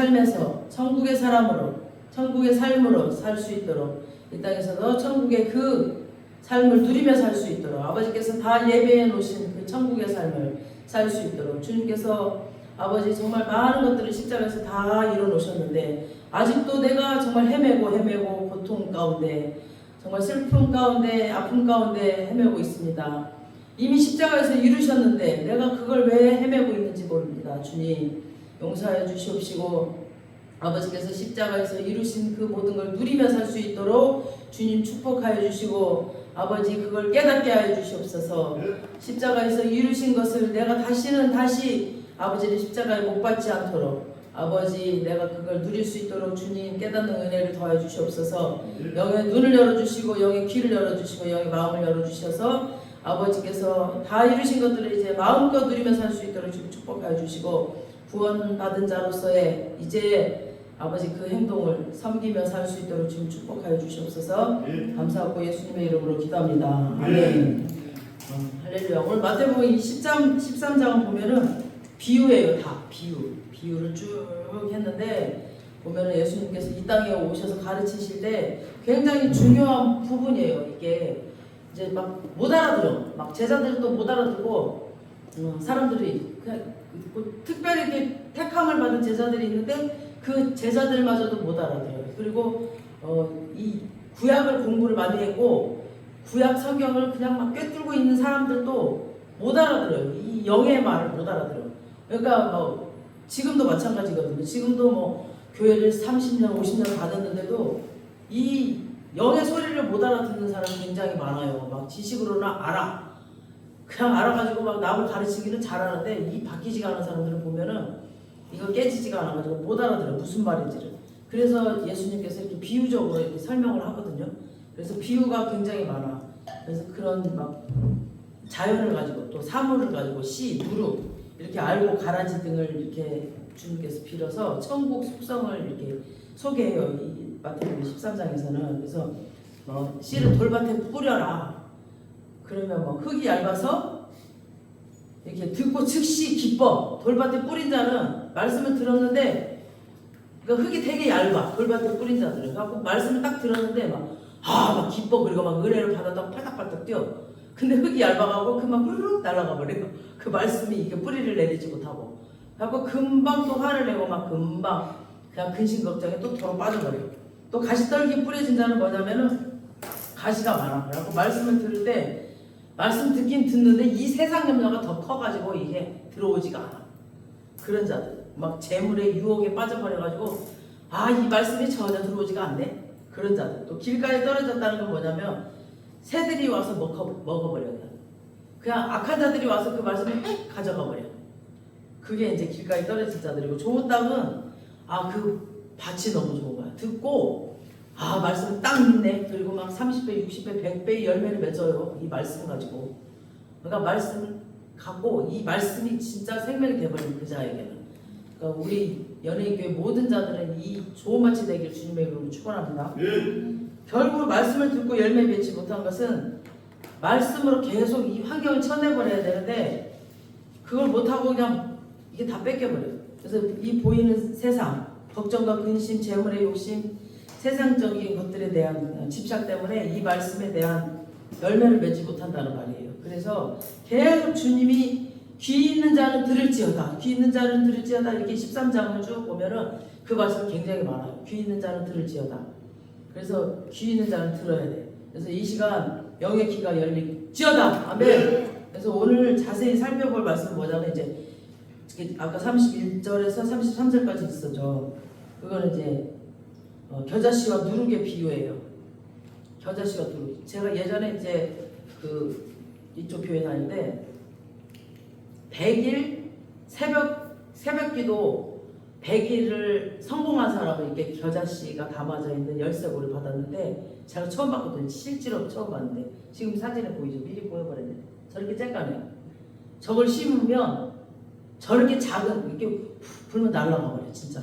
삶에서 천국의 사람으로, 천국의 삶으로 살 수 있도록, 이 땅에서도 천국의 그 삶을 누리며 살 수 있도록, 아버지께서 다 예배해 놓으신 그 천국의 삶을 살 수 있도록, 주님께서 아버지 정말 많은 것들을 십자가에서 다 이뤄 놓으셨는데 아직도 내가 정말 헤매고 고통 가운데, 정말 슬픔 가운데, 아픔 가운데 헤매고 있습니다. 이미 십자가에서 이루셨는데 내가 그걸 왜 헤매고 있는지 모릅니다. 주님 용서해 주시옵시고, 아버지께서 십자가에서 이루신 그 모든 걸 누리며 살 수 있도록 주님 축복하여 주시고, 아버지 그걸 깨닫게 하여 주시옵소서. 십자가에서 이루신 것을 내가 다시 아버지를 십자가에 못 박지 않도록, 아버지 내가 그걸 누릴 수 있도록 주님 깨닫는 은혜를 더해 주시옵소서. 영의 눈을 열어주시고, 영의 귀를 열어주시고, 영의 마음을 열어주셔서 아버지께서 다 이루신 것들을 이제 마음껏 누리며 살 수 있도록 주님 축복하여 주시고, 구원받은 자로서의 이제 아버지 그 행동을 섬기며 살 수 있도록 주님 축복하여 주시옵소서. 감사하고 예수님의 이름으로 기도합니다. 아멘. 할렐루야. 오늘 마태복음 13장을 보면은 비유예요. 다 비유를 쭉 했는데, 보면은 예수님께서 이 땅에 오셔서 가르치실 때 굉장히 중요한 부분이에요. 이게 이제 막 못 알아들어. 막 제자들도 못 알아듣고, 사람들이 그냥 특별히 이렇게 택함을 받은 제자들이 있는데 그 제자들마저도 못 알아들어요. 그리고 이 구약을 공부를 많이 했고 구약 성경을 그냥 막 꿰뚫고 있는 사람들도 못 알아들어요. 이 영의 말을 못 알아들어요. 그러니까 뭐 지금도 마찬가지거든요. 지금도 뭐 교회를 30년, 50년 다녔는데도 이 영의 소리를 못 알아듣는 사람이 굉장히 많아요. 막 지식으로는 알아. 그냥 알아가지고 막 남을 가르치기는 잘하는데 이 바뀌지가 않은 사람들을 보면은 이거 깨지지가 않아가지고 못 알아들어요. 무슨 말인지를. 그래서 예수님께서 이렇게 비유적으로 이렇게 설명을 하거든요. 그래서 비유가 굉장히 많아. 그래서 그런 막 자연을 가지고 또 사물을 가지고 씨, 누룩 이렇게 알고 가라지 등을 이렇게 주님께서 빌어서 천국 속성을 이렇게 소개해요. 이 마태복음 13장에서는. 그래서 씨를 돌밭에 뿌려라. 그러면 뭐 흙이 얇아서 이렇게 듣고 즉시 기뻐. 돌밭에 뿌린 자는 말씀을 들었는데, 그러니까 흙이 되게 얇아. 돌밭에 뿌린 자들은. 그래갖고 말씀을 딱 들었는데 막 기뻐. 그리고 막 은혜를 받았다고 팔딱팔딱 뛰어. 근데 흙이 얇아가고 그만 후루룩 날아가 버려요. 그 말씀이 이게 뿌리를 내리지 못하고. 그래갖고 금방 또 화를 내고 막 금방 그냥 근심 걱정에 또 도로 빠져버려요. 또 가시떨기 뿌려진 자는 뭐냐면은 가시가 많아. 그래갖고 말씀을 들을 때 말씀 듣긴 듣는데 이 세상 염려가 더 커가지고 이게 들어오지가 않아. 그런 자들 막 재물의 유혹에 빠져버려가지고 이 말씀이 전혀 들어오지가 않네. 그런 자들. 또 길가에 떨어졌다는 건 뭐냐면 새들이 와서 먹어버려요. 그냥 악한 자들이 와서 그 말씀을 휙 가져가 버려. 그게 이제 길가에 떨어진 자들이고, 좋은 땅은 그 밭이 너무 좋은 거야. 듣고 말씀 딱 믿네. 그리고 막 30배, 60배, 100배의 열매를 맺어요. 이 말씀 가지고. 그러니까 말씀 갖고 이 말씀이 진짜 생명이 돼버린 그 자에게는. 그러니까 우리 연예인교회 모든 자들은 이 좋은 밭이 되길 주님의 이름으로 축원합니다. 결국 말씀을 듣고 열매 맺지 못한 것은 말씀으로 계속 이 환경을 쳐내버려야 되는데 그걸 못하고 그냥 이게 다 뺏겨버려요. 그래서 이 보이는 세상, 걱정과 근심, 재물의 욕심, 세상적인 것들에 대한 집착 때문에 이 말씀에 대한 열매를 맺지 못한다는 말이에요. 그래서 계속 주님이 귀 있는 자는 들을지어다, 귀 있는 자는 들을지어다 이렇게 13장을 쭉 보면은 그 말씀이 굉장히 많아요. 귀 있는 자는 들을지어다. 그래서 귀 있는 자는 들어야 돼. 그래서 이 시간 영의 귀가 열릴지어다. 아멘. 그래서 오늘 자세히 살펴볼 말씀은 뭐냐면 이제 아까 31절에서 33절까지 있었죠. 그거는 이제 겨자씨와 누룩의 비유예요. 겨자씨와 누룩. 제가 예전에 이제 이쪽 교회 다니는데 100일 새벽기도 100일을 성공한 사람은 이렇게 겨자씨가 담아져 있는 열쇠고를 받았는데 제가 처음 봤거든요. 실제로 처음 봤는데 지금 사진에 보이죠? 미리 보여버렸네. 저렇게 쬐까네요. 저걸 심으면 저렇게 작은 이렇게 불면 날아가 버려. 진짜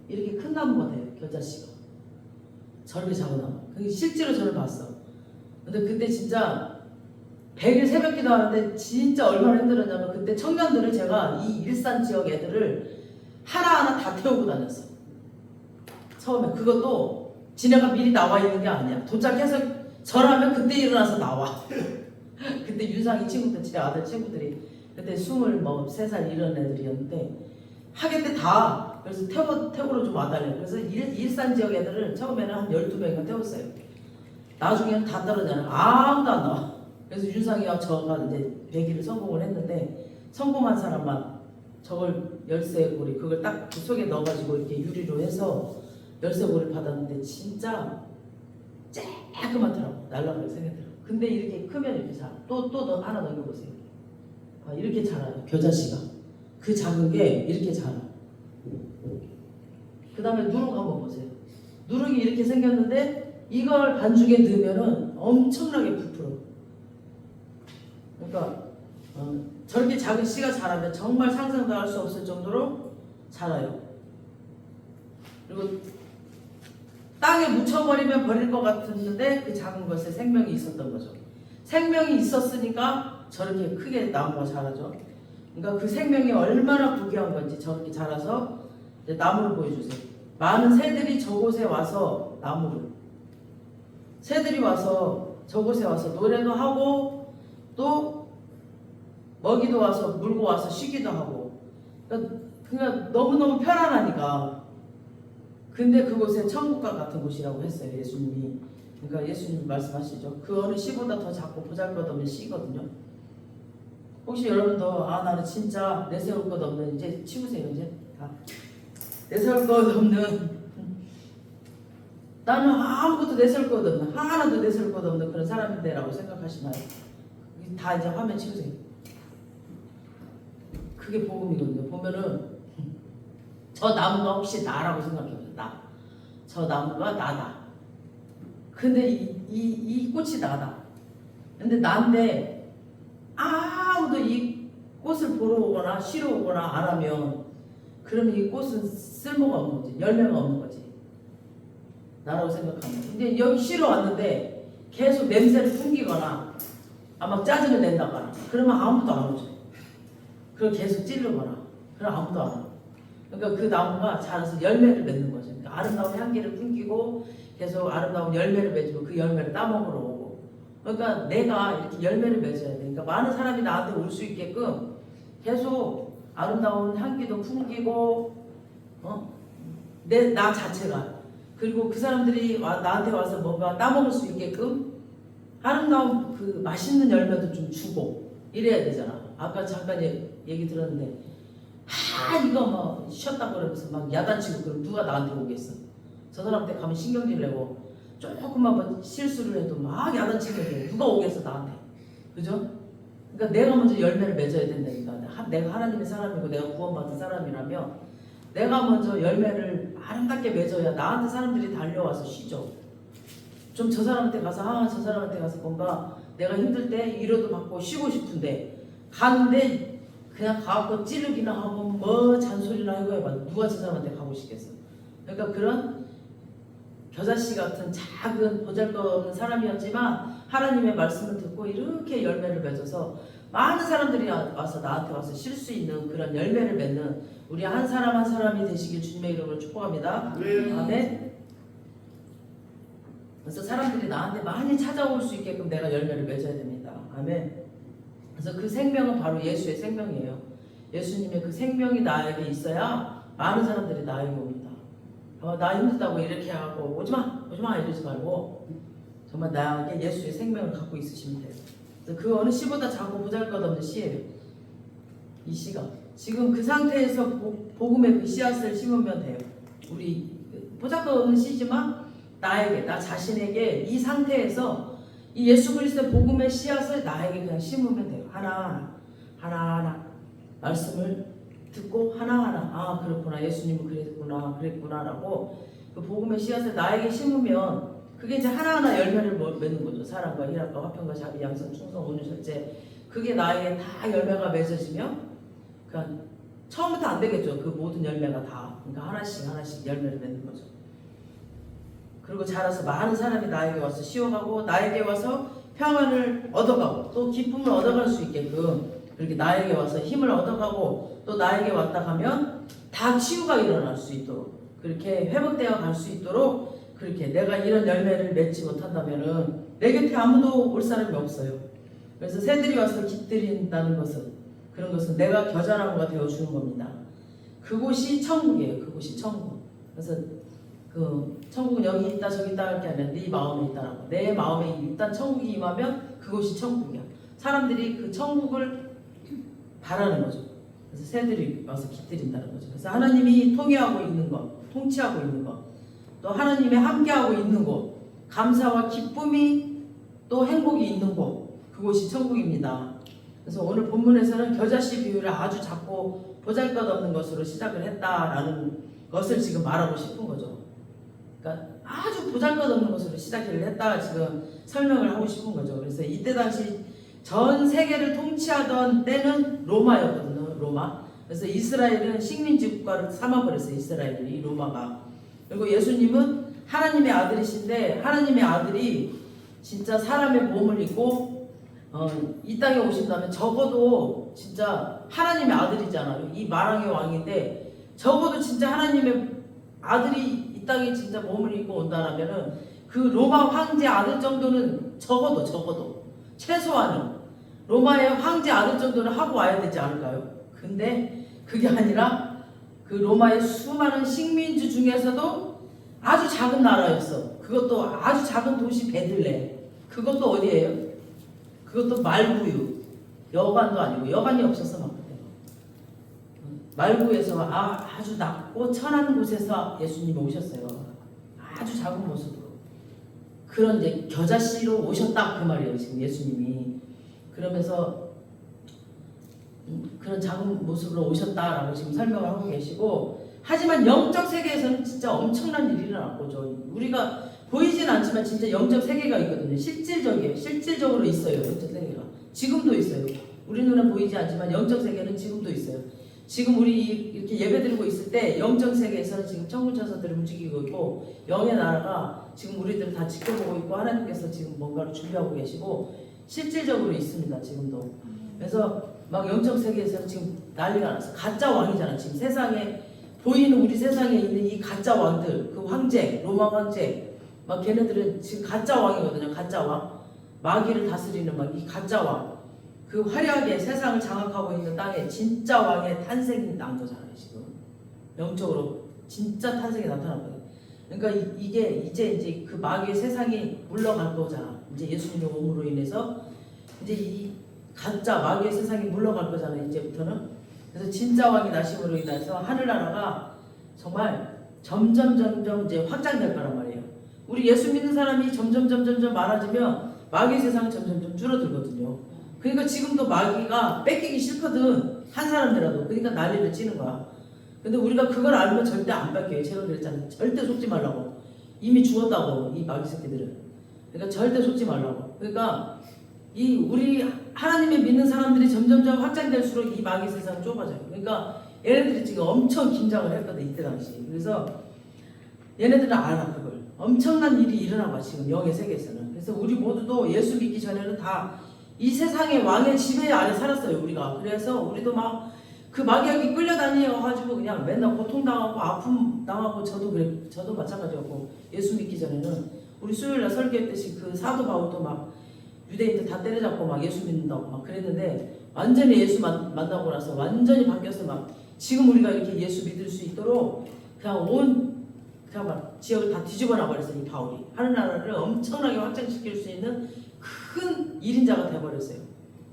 이렇게 큰 나무가 돼요. 겨자씨가 저렇게 작은 나무. 실제로 저를 봤어. 근데 그때 진짜 100일 새벽기도 하는데 진짜 얼마나 힘들었냐면 그때 청년들을 제가 이 일산 지역 애들을 하나하나 다 태우고 다녔어. 처음에 그것도 지네가 미리 나와 있는 게 아니야. 도착해서 절하면 그때 일어나서 나와. 그때 윤상이 친구들, 제 아들 친구들이 그때 23살 이런 애들이었는데 하겠대 다. 그래서 태우러 좀 와달래. 그래서 일산 지역 애들을 처음에는 한 12명이나 태웠어요. 나중에는 다 떨어져요. 아무도 안 나와. 그래서 윤상이와 저가 이제 배기를 성공을 했는데 성공한 사람만 저걸 열쇠고리 그걸 딱 그 속에 넣어가지고 이렇게 유리로 해서 열쇠고리를 받았는데 진짜 쬐끄맣더라고. 날라갈 생겼더라고. 근데 이렇게 크면 이렇게 자라. 또 하나 넘겨보세요. 이렇게 자라요. 겨자씨가. 그 작은 게 이렇게 자라. 그 다음에 누룩 한번 보세요. 누룩이 이렇게 생겼는데 이걸 반죽에 넣으면은 엄청나게 부풀어. 그러니까 저렇게 작은 씨가 자라면 정말 상상도 할 수 없을 정도로 자라요. 그리고 땅에 묻혀버리면 버릴 것 같았는데 그 작은 것에 생명이 있었던 거죠. 생명이 있었으니까 저렇게 크게 나무가 자라죠. 그러니까 그 생명이 얼마나 부귀한 건지 저렇게 자라서 이제 나무를 보여주세요. 많은 새들이 저곳에 와서 새들이 와서 저곳에 와서 노래도 하고 또 먹이도 와서 물고 와서 쉬기도 하고 그러니까 너무너무 편안하니까. 근데 그곳에 천국과 같은 곳이라고 했어요. 예수님이. 그러니까 예수님이 말씀하시죠. 그 어느 씨보다 더 작고 보잘것없는 씨거든요. 혹시 여러분도 나는 진짜 내세울 것 없는, 이제 치우세요. 이제 다 내세울 것 없는, 나는 아무것도 내세울 것 없는, 하나도 내세울 것 없는 그런 사람인데라고 생각하시나요? 다 이제 화면 치우세요. 그게 복음이거든요. 보면은 저 나무가 혹시 나라고 생각해보세요. 저 나무가 나다. 근데 이 꽃이 나다. 근데 나인데 아무도 이 꽃을 보러 오거나 쉬러 오거나 안 하면 그러면 이 꽃은 쓸모가 없는 거지. 열매가 없는 거지. 나라고 생각하면. 근데 여기 쉬러 왔는데 계속 냄새를 풍기거나 막 짜증을 낸다거나 그러면 아무도 안 오죠. 그걸 계속 찌르거나 그럼 아무도 안 와. 그러니까 그 나무가 자라서 열매를 맺는 거죠. 그러니까 아름다운 향기를 풍기고 계속 아름다운 열매를 맺고 그 열매를 따먹으러 오고. 그러니까 내가 이렇게 열매를 맺어야 돼. 그러니까 많은 사람이 나한테 올 수 있게끔 계속 아름다운 향기도 풍기고 나 자체가. 그리고 그 사람들이 나한테 와서 뭔가 따먹을 수 있게끔 아름다운 그 맛있는 열매도 좀 주고 이래야 되잖아. 아까 잠깐 얘기 들었는데 이거 뭐 쉬었다고 그러면서 막 야단치고 그럼 누가 나한테 오겠어? 저 사람한테 가면 신경질 내고 조금만 뭐 실수를 해도 막 야단치면 누가 오겠어 나한테? 그죠? 그러니까 내가 먼저 열매를 맺어야 된다니까. 내가 하나님의 사람이고 내가 구원받은 사람이라면 내가 먼저 열매를 아름답게 맺어야 나한테 사람들이 달려와서 쉬죠. 좀 저 사람한테 가서 저 사람한테 가서 뭔가 내가 힘들 때 위로도 받고 쉬고 싶은데 가는데 그냥 가고 찌르기나 하고 뭐 잔소리나 하고 해봐. 누가 저 사람한테 가고 싶겠어? 그러니까 그런 겨자씨 같은 작은 보잘것없는 사람이었지만 하나님의 말씀을 듣고 이렇게 열매를 맺어서 많은 사람들이 와서 나한테 와서 쉴 수 있는 그런 열매를 맺는 우리 한 사람 한 사람이 되시길 주님의 이름으로 축복합니다. 아멘. 그래서 사람들이 나한테 많이 찾아올 수 있게끔 내가 열매를 맺어야 됩니다. 아멘. 그래서 그 생명은 바로 예수의 생명이에요. 예수님의 그 생명이 나에게 있어야 많은 사람들이 나에게 옵니다. 나 힘들다고 이렇게 하고 오지마 이러지 말고 정말 나에게 예수의 생명을 갖고 있으시면 돼요. 그래서 그 어느 씨보다 작고 보잘것없는 씨예요. 이 씨가 지금 그 상태에서 복음의 그 씨앗을 심으면 돼요. 우리 보잘것없는 씨지만 나 자신에게 이 상태에서 이 예수 그리스도의 복음의 씨앗을 나에게 그냥 심으면 돼요. 하나하나 말씀을 듣고 하나하나 그렇구나 예수님은 그랬구나라고 그 복음의 씨앗을 나에게 심으면 그게 이제 하나하나 열매를 맺는 거죠. 사랑과 희락과 화평과 자비 양선 충성 온유 절제 그게 나에게 다 열매가 맺어지면 그러니까 처음부터 안 되겠죠. 그 모든 열매가 다. 그러니까 하나씩 열매를 맺는 거죠. 그리고 자라서 많은 사람이 나에게 와서 쉬어가고 나에게 와서 평안을 얻어가고 또 기쁨을 얻어갈 수 있게끔 그렇게 나에게 와서 힘을 얻어가고 또 나에게 왔다 가면 다 치유가 일어날 수 있도록 그렇게 회복되어 갈 수 있도록 그렇게 내가 이런 열매를 맺지 못한다면은 내 곁에 아무도 올 사람이 없어요. 그래서 새들이 와서 깃들인다는 것은 그런 것은 내가 겨자나무가 되어주는 겁니다. 그곳이 천국이에요. 그곳이 천국. 그래서 그 천국은 여기 있다 저기 있다 할 게 아니라 네 마음에 있다라고. 내 마음에 일단 천국이 임하면 그곳이 천국이야. 사람들이 그 천국을 바라는 거죠. 그래서 새들이 와서 깃들인다는 거죠. 그래서 하나님이 통해하고 있는 것, 통치하고 있는 것, 또 하나님이 함께하고 있는 곳, 감사와 기쁨이 또 행복이 있는 곳, 그곳이 천국입니다. 그래서 오늘 본문에서는 겨자씨 비유를 아주 작고 보잘것없는 것으로 시작을 했다라는 것을 지금 말하고 싶은 거죠. 그러니까 아주 보잘것없는 것으로 시작을 했다 지금 설명을 하고 싶은 거죠. 그래서 이때 당시 전 세계를 통치하던 때는 로마였거든요. 로마. 그래서 이스라엘은 식민지 국가를 삼아버렸어요. 이스라엘이 로마가. 그리고 예수님은 하나님의 아들이신데 하나님의 아들이 진짜 사람의 몸을 입고 이 땅에 오신다면 적어도 진짜 하나님의 아들이잖아요. 이 마랑의 왕인데 적어도 진짜 하나님의 아들이 이 땅에 진짜 몸을 입고 온다라면은 그 로마 황제 아들 정도는 적어도 최소한은 로마의 황제 아들 정도는 하고 와야 되지 않을까요? 근데 그게 아니라 그 로마의 수많은 식민지 중에서도 아주 작은 나라였어. 그것도 아주 작은 도시 베들레. 그것도 어디예요? 그것도 말구유. 여관도 아니고 여관이 없어서 막 그때 말구에서 아주 낮고 천한 곳에서 예수님이 오셨어요. 아주 작은 모습으로. 그런 이제 겨자씨로 오셨다 그 말이에요. 지금 예수님이. 그러면서 그런 작은 모습으로 오셨다라고 지금 설명을 하고 계시고, 하지만 영적 세계에서는 진짜 엄청난 일이 일어났고, 우리가 보이진 않지만 진짜 영적 세계가 있거든요. 실질적이에요. 실질적으로 있어요. 영적 세계가 지금도 있어요. 우리 눈에 보이지 않지만 영적 세계는 지금도 있어요. 지금 우리 이렇게 예배드리고 있을 때 영적 세계에서는 지금 천군천사들이 움직이고 있고 영의 나라가 지금 우리들을 다 지켜보고 있고 하나님께서 지금 뭔가를 준비하고 계시고 실질적으로 있습니다. 지금도. 그래서 막 영적 세계에서는 지금 난리가 났어. 가짜 왕이잖아. 지금 세상에 보이는 우리 세상에 있는 이 가짜 왕들, 그 황제, 로마 황제, 막 걔네들은 지금 가짜 왕이거든요. 가짜 왕, 마귀를 다스리는 막 이 가짜 왕. 그 화려하게 세상을 장악하고 있는 땅에 진짜 왕의 탄생이 난 거잖아요. 지금 영적으로 진짜 탄생이 나타난 거예요. 그러니까 이게 이제 그 마귀의 세상이 물러갈 거잖아. 이제 예수님의 몸으로 인해서 이제 이 가짜 마귀의 세상이 물러갈 거잖아요. 이제부터는. 그래서 진짜 왕이 나심으로 인해서 하늘나라가 정말 점점 이제 확장될 거란 말이에요. 우리 예수 믿는 사람이 점점 많아지면 마귀의 세상은 점점 줄어들거든요. 그러니까 지금도 마귀가 뺏기기 싫거든. 한 사람이라도. 그러니까 난리를 치는 거야. 근데 우리가 그걸 알면 절대 안 뺏겨요. 제가 그랬잖아요. 절대 속지 말라고. 이미 죽었다고, 이 마귀 새끼들은. 그러니까 절대 속지 말라고. 그러니까 이 우리 하나님의 믿는 사람들이 점점 확장될수록 이 마귀 세상은 좁아져요. 그러니까 얘네들이 지금 엄청 긴장을 했거든. 이때 당시. 그래서 얘네들은 알아. 그걸. 엄청난 일이 일어나고 지금 영의 세계에서는. 그래서 우리 모두도 예수 믿기 전에는 다 이 세상의 왕의 지배 아래 살았어요. 우리가. 그래서 우리도 막 그 마귀에게 끌려다녀가지고 그냥 맨날 고통당하고 아픔 당하고 저도 마찬가지였고, 예수 믿기 전에는 우리 수요일날 설교했듯이 그 사도 바울도 막 유대인들 다 때려잡고 막 예수 믿는다고 막 그랬는데 완전히 예수 만나고 나서 완전히 바뀌어서 막 지금 우리가 이렇게 예수 믿을 수 있도록 그냥 막 지역을 다 뒤집어 놔버렸어요. 이 바울이 하늘나라를 엄청나게 확장시킬 수 있는 큰 1인자가 돼버렸어요.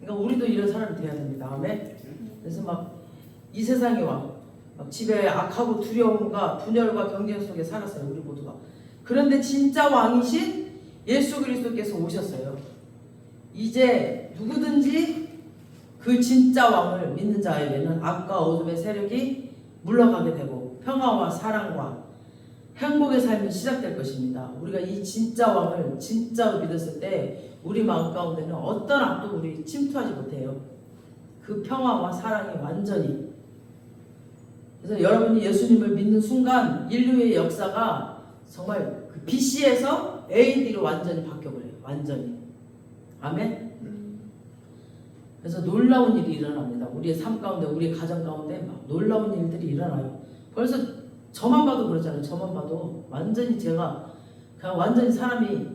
그러니까 우리도 이런 사람이 돼야 됩니다. 다음에 그래서 막 이 세상의 왕, 막 지배의 악하고 두려움과 분열과 경쟁 속에 살았어요. 우리 모두가. 그런데 진짜 왕이신 예수 그리스도께서 오셨어요. 이제 누구든지 그 진짜 왕을 믿는 자에게는 악과 어둠의 세력이 물러가게 되고 평화와 사랑과 행복의 삶이 시작될 것입니다. 우리가 이 진짜 왕을 진짜로 믿었을 때 우리 마음 가운데는 어떤 악도 우리 침투하지 못해요. 그 평화와 사랑이 완전히. 그래서 여러분이 예수님을 믿는 순간 인류의 역사가 정말 그 BC에서 AD로 완전히 바뀌어버려요. 완전히. 아멘? 그래서 놀라운 일이 일어납니다. 우리의 삶 가운데, 우리의 가정 가운데 막 놀라운 일들이 일어나요. 벌써 저만 봐도 그러잖아요. 저만 봐도 완전히 제가 그냥 완전히 사람이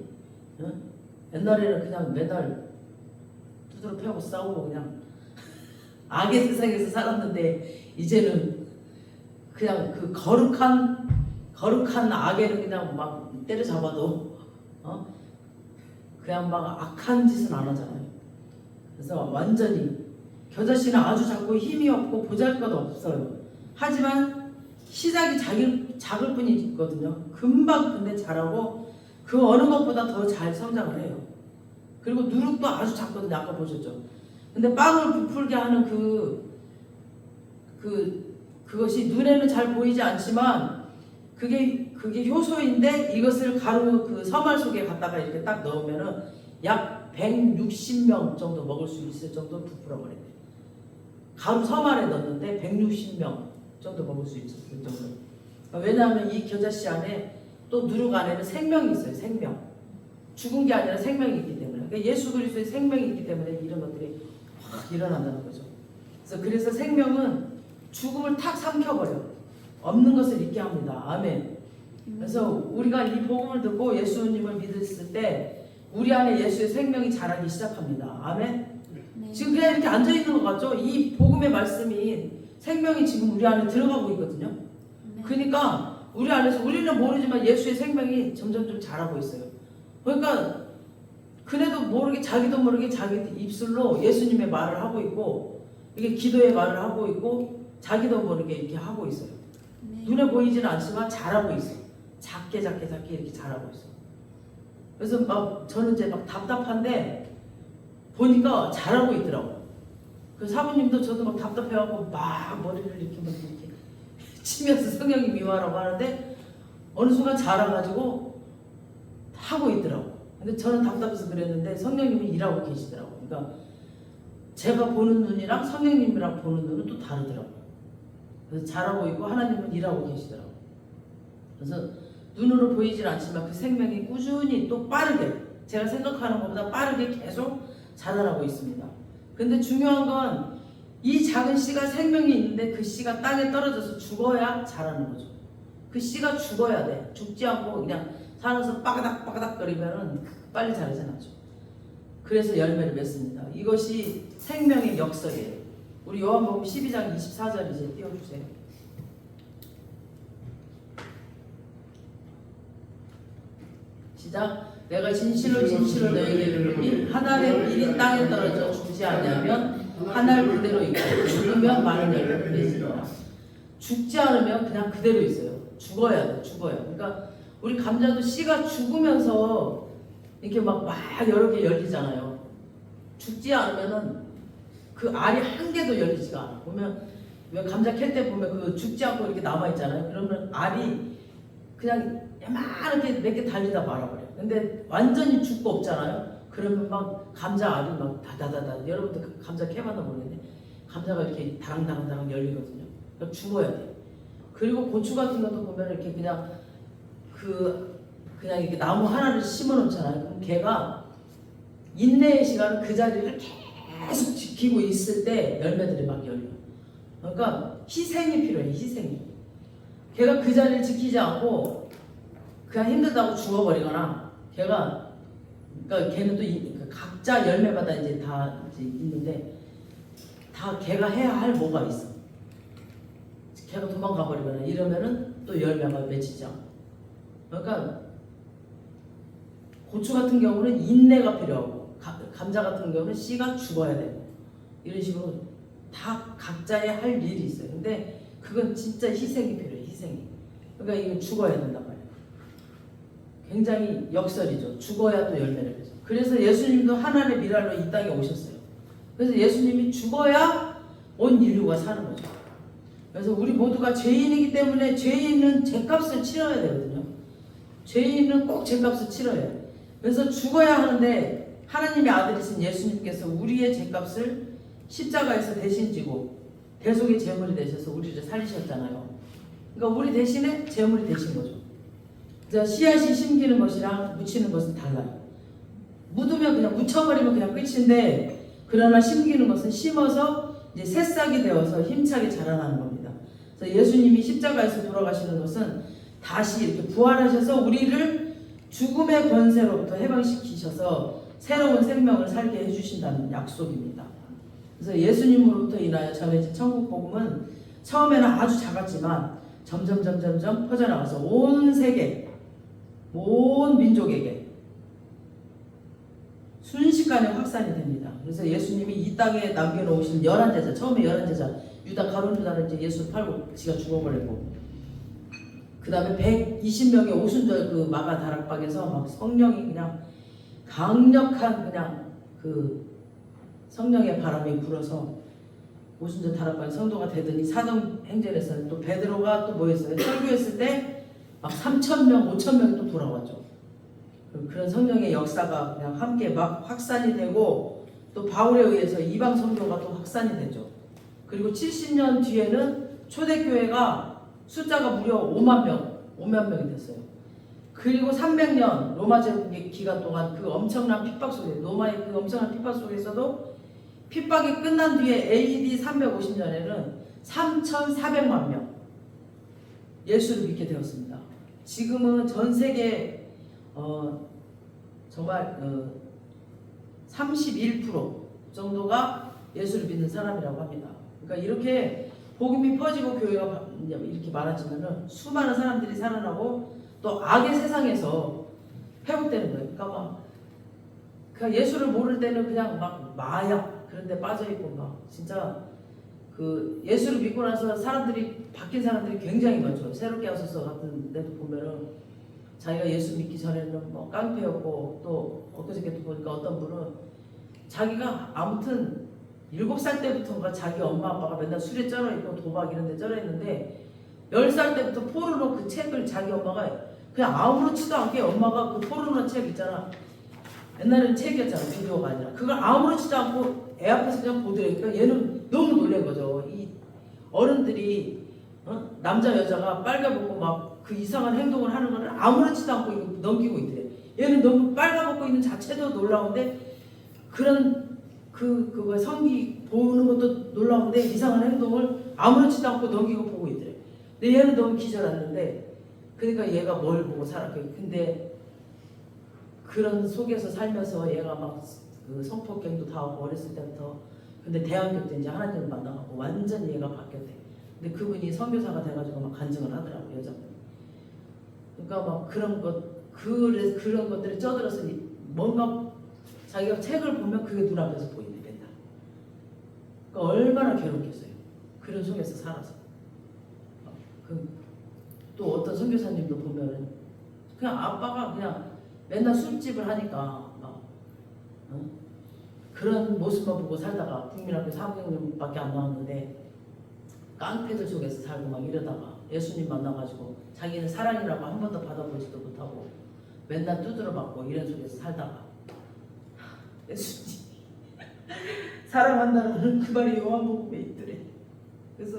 옛날에는 그냥 맨날 두드러 패고 싸우고 그냥 악의 세상에서 살았는데 이제는 그냥 그 거룩한 악에는 그냥 막 때려잡아도 그냥 막 악한 짓은 안 하잖아요. 그래서 완전히 겨자씨는 아주 작고 힘이 없고 보잘것 없어요. 하지만 시작이 작을 뿐이거든요. 금방 근데 자라고 그 어느 것보다 더 잘 성장을 해요. 그리고 누룩도 아주 작거든요. 아까 보셨죠? 근데 빵을 부풀게 하는 그것이 눈에는 잘 보이지 않지만 그게 효소인데 이것을 가루 그 서말 속에 갖다가 이렇게 딱 넣으면은 약 160명 정도 먹을 수 있을 정도 부풀어 버려요. 가루 서말에 넣는데 160명 정도 먹을 수 있을 정도. 왜냐하면 이 겨자씨 안에 또 누룩 안에는 생명이 있어요. 생명. 죽은 게 아니라 생명이 있기 때문에. 그러니까 예수 그리스도의 생명이 있기 때문에 이런 것들이 확 일어난다는 거죠. 그래서 생명은 죽음을 탁 삼켜버려. 없는 것을 있게 합니다. 아멘. 그래서 우리가 이 복음을 듣고 예수님을 믿었을 때 우리 안에 예수의 생명이 자라기 시작합니다. 아멘. 네. 지금 그냥 이렇게 앉아 있는 것 같죠? 이 복음의 말씀이 생명이 지금 우리 안에 들어가고 있거든요. 네. 그러니까 우리 안에서 우리는 모르지만 예수의 생명이 점점 좀 자라고 있어요. 그러니까 그래도 모르게 자기도 모르게 자기 입술로 예수님의 말을 하고 있고 이게 기도의 말을 하고 있고 자기도 모르게 이렇게 하고 있어요. 네. 눈에 보이지는 않지만 잘하고 있어요. 작게 이렇게 잘하고 있어요. 그래서 막 저는 이제 막 답답한데 보니까 잘하고 있더라고요. 그 사부님도 저도 막 답답해갖고 막 머리를 이렇게 치면서 성령이 미워하라고 하는데 어느 순간 자라가지고 하고 있더라고요. 근데 저는 답답해서 그랬는데 성령님이 일하고 계시더라고요. 그러니까 제가 보는 눈이랑 성령님이랑 보는 눈은 또 다르더라고요. 그래서 잘하고 있고 하나님은 일하고 계시더라고요. 그래서 눈으로 보이질 않지만 그 생명이 꾸준히 또 빠르게 제가 생각하는 것보다 빠르게 계속 자라나고 있습니다. 근데 중요한 건 이 작은 씨가 생명이 있는데 그 씨가 땅에 떨어져서 죽어야 자라는 거죠. 그 씨가 죽어야 돼. 죽지 않고 그냥 살아서 빠그닥빠그닥거리면은 빨리 자라지 않죠. 그래서 열매를 맺습니다. 이것이 생명의 역설이에요. 우리 요한복음 12장 24절 이제 띄워주세요. 시작. 내가 진실로 진실로 너희에게 이르노니 한 알의 일이 땅에 떨어져 죽지 않으면 한 알 그대로 있고 죽으면 많은 열매를 맺으리라. 죽지 않으면 그냥 그대로 있어요. 죽어야 돼. 죽어요. 그러니까 우리 감자도 씨가 죽으면서 이렇게 막 여러 개 열리잖아요. 죽지 않으면은 그 알이 한 개도 열리지가 않아. 보면 왜 감자 캘 때 보면 그 죽지 않고 이렇게 남아 있잖아요. 그러면 알이 그냥 야만하게 몇 개 달리다 말아버려. 근데 완전히 죽고 없잖아요. 그러면 막 감자 알이 막 다다다다. 여러분들 감자 캐봤나 모르겠네. 감자가 이렇게 다랑다랑다랑 열리거든요. 그러니까 죽어야 돼. 그리고 고추 같은 것도 보면 이렇게 그냥 이렇게 나무 하나를 심어 놓잖아요. 그럼 걔가 인내의 시간은 그 자리를 계속 지키고 있을 때 열매들이 막 열려. 그러니까 희생이 필요해. 희생이. 걔가 그 자리를 지키지 않고 그냥 힘들다고 죽어버리거나 그러니까 걔는 또 각자 열매마다 이제 다 이제 있는데 다 걔가 해야 할 뭐가 있어. 걔가 도망가 버리거나 이러면은 또 열매가 맺히지 않고. 그러니까 고추 같은 경우는 인내가 필요하고 감자 같은 경우는 씨가 죽어야 되고 이런 식으로 다 각자의 할 일이 있어요. 근데 그건 진짜 희생이 필요해. 희생이. 그러니까 이건 죽어야 된단 말이에요. 굉장히 역설이죠. 죽어야 또 열매를 맺어. 그래서 예수님도 하나님의 미랄로 이 땅에 오셨어요. 그래서 예수님이 죽어야 온 인류가 사는 거죠. 그래서 우리 모두가 죄인이기 때문에 죄인은 죄값을 치러야 되거든요. 죄인은 꼭 죄값을 치러야 돼. 그래서 죽어야 하는데 하나님의 아들이신 예수님께서 우리의 죄값을 십자가에서 대신 지고 대속의 제물이 되셔서 우리를 살리셨잖아요. 그러니까 우리 대신에 제물이 되신 거죠. 씨앗이 심기는 것이랑 묻히는 것은 달라요. 묻으면 그냥 묻혀버리면 그냥 끝인데 그러나 심기는 것은 심어서 이제 새싹이 되어서 힘차게 자라나는 겁니다. 그래서 예수님이 십자가에서 돌아가시는 것은 다시 이렇게 부활하셔서 우리를 죽음의 권세로부터 해방시키셔서 새로운 생명을 살게 해주신다는 약속입니다. 그래서 예수님으로부터 인하여 전해진 천국 복음은 처음에는 아주 작았지만 점점 퍼져나가서 온 세계, 온 민족에게 순식간에 확산이 됩니다. 그래서 예수님이 이 땅에 남겨놓으신 11제자, 처음에 11제자, 유다 가룟 유다는 이제 예수 팔고 지가 죽어버리고, 그 다음에 120명의 오순절 그 마가 다락방에서 막 성령이 그냥 강력한 그냥 그 성령의 바람이 불어서 오순절 다락방에 성도가 되더니 사도행전에서는 또 베드로가 또 뭐였어요? 설교했을 때 막 3,000명, 5,000명이 또 돌아왔죠. 그런 성령의 역사가 그냥 함께 막 확산이 되고, 또 바울에 의해서 이방 성도가 또 확산이 되죠. 그리고 70년 뒤에는 초대교회가 숫자가 무려 5만 명이 됐어요. 그리고 300년 로마 제국의 기간 동안 그 엄청난 핍박 속에, 로마의 그 엄청난 핍박 속에서도 핍박이 끝난 뒤에 AD 350년에는 3,400만 명 예수를 믿게 되었습니다. 지금은 전 세계 정말 31% 정도가 예수를 믿는 사람이라고 합니다. 그러니까 이렇게 복음이 퍼지고 교회가 이렇게 많아지면은 수많은 사람들이 살아나고 또 악의 세상에서 회복되는 거예요. 그러니까 예수를 모를 때는 그냥 막 마약 그런 데 빠져 있고 막 진짜 그 예수를 믿고 나서 사람들이 바뀐 사람들이 굉장히 많죠. 새롭게 하소서 같은 데도 보면은 자기가 예수 믿기 전에는 뭐 깡패였고, 또 엊그저께도 보니까 어떤 분은 자기가 아무튼 7살 때부터인가 자기 엄마 아빠가 맨날 술에 쩔어 있고 도박 이런 데 쩔어 있는데 10살 때부터 포르노 그 책을 자기 엄마가 그냥 아무렇지도 않게 엄마가 그 포르노 책 있잖아. 옛날에는 책이었잖아. 비디오가 아니라. 그걸 아무렇지도 않고 애 앞에서 그냥 보더라니까 얘는 너무 놀란 거죠. 이 어른들이 남자 여자가 빨가벗고 막 그 이상한 행동을 하는 거를 아무렇지도 않고 넘기고 있더래. 얘는 너무 빨가벗고 있는 자체도 놀라운데 그런 그 성기 보는 것도 놀라운데 이상한 행동을 아무렇지도 않고 넘기고 보고 있더래. 근데 얘는 너무 기절했는데, 그러니까 얘가 뭘 보고 살았겠어. 근데 그런 속에서 살면서 얘가 막 그 성폭행도 다 하고 어렸을 때부터, 근데 대학교 때 이제 하나님을 만나고 완전 얘가 바뀌었대. 근데 그분이 선교사가 돼가지고 막 간증을 하더라고, 여자분. 그러니까 막 그런 것들이 쪄들어서 뭔가 자기가 책을 보면 그게 눈앞에서 보이네, 맨날. 그러니까 얼마나 괴롭겠어요. 그런 속에서 살아서. 또 어떤 선교사님도 보면은 그냥 아빠가 그냥 맨날 술집을 하니까 막 그런 모습만 보고 살다가 국민학교 4학년밖에 안 나왔는데 깡패들 속에서 살고 막 이러다가 예수님 만나가지고 자기는 사랑이라고 한 번도 받아보지도 못하고 맨날 두드려 맞고 이런 속에서 살다가 예수님 사랑한다라는 그 말이 요한복음에 있더래. 그래서